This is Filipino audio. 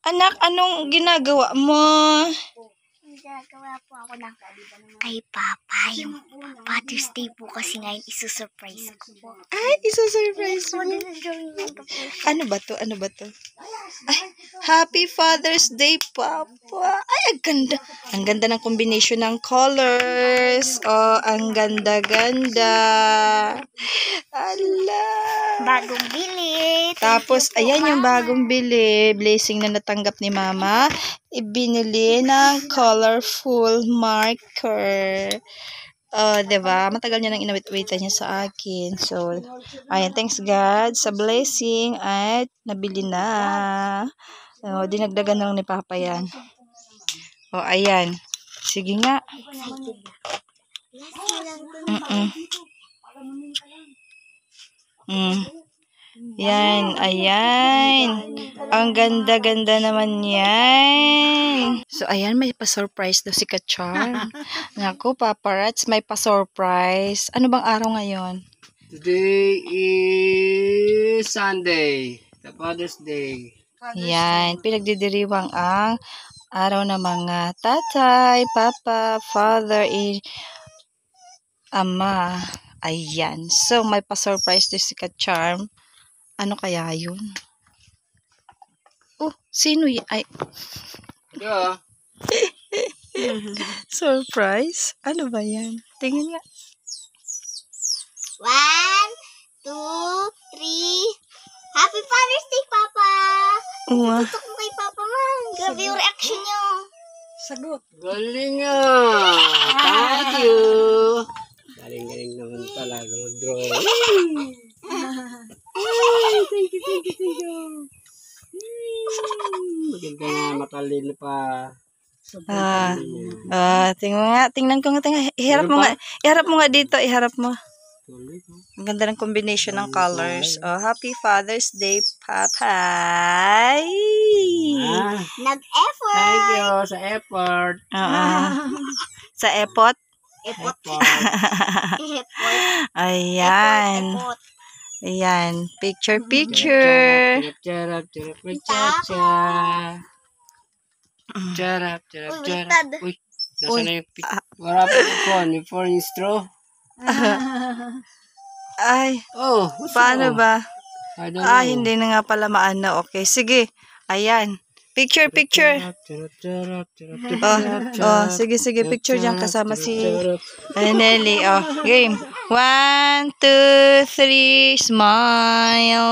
Anak, anong ginagawa mo? Ginagawa po ako ng kay Papa. Yung Father's Day po kasi ngayon isusurprise ko po. Ay, isusurprise mo. Ano ba to? Ano ba to? Ay, Happy Father's Day, Papa. Ay, ang ganda. Ang ganda ng combination ng colors. Oh, ang ganda-ganda. Ala. Bagong bili. Tapos, ayan yung bagong bili. Blessing na natanggap ni Mama. Ibinili ng colorful marker. Oh, diba? Matagal niya nang inawit-awitan niya sa akin. So, ayan, thanks God sa blessing at nabili na. Oh, dinagdagan na lang ni Papa yan. Oh, ayan. Sige nga. Yan, ayan. Ang ganda-ganda naman yan. So, ayan, may pa-surprise daw si Kachar. Naku, paparats, may pa-surprise. Ano bang araw ngayon? Today is Sunday, the Father's Day. Yan, pinagdidiriwang ang araw ng mga tatay, papa, father, ama. Ayan. So, may pa-surprise daw si Kachar. Ano kaya yun? Oh, sino yun? Ay. Yeah. Surprise? Ano ba yan? Tingin nga. 1, 2, 3. Happy Father's Day, Papa! Wow. Tutok mo kay Papa man. Grabe yung reaction niyo. Sagot. Galing Thank you. Galing naman talaga mag-drawing. Thank you. Maganda nga, matalino pa. Tingnan ko nga. Iharap mo nga dito. Iharap mo. Ang ganda ng combination ng colors. Oh, Happy Father's Day, Papa. Nag-effort. Thank you sa effort. Sa epot? Effort. Ayan. Effort. Ayan. Picture. Charap. Uy, nasa na yung wala pa yung phone. Yung phone yung straw. Ay, Oh, paano ba? I don't know. Hindi na nga pala maano. Okay, sige. Ayan. Picture. Sige, picture dyan kasama si Nelly. Oh, game. 1, 2, 3, smile.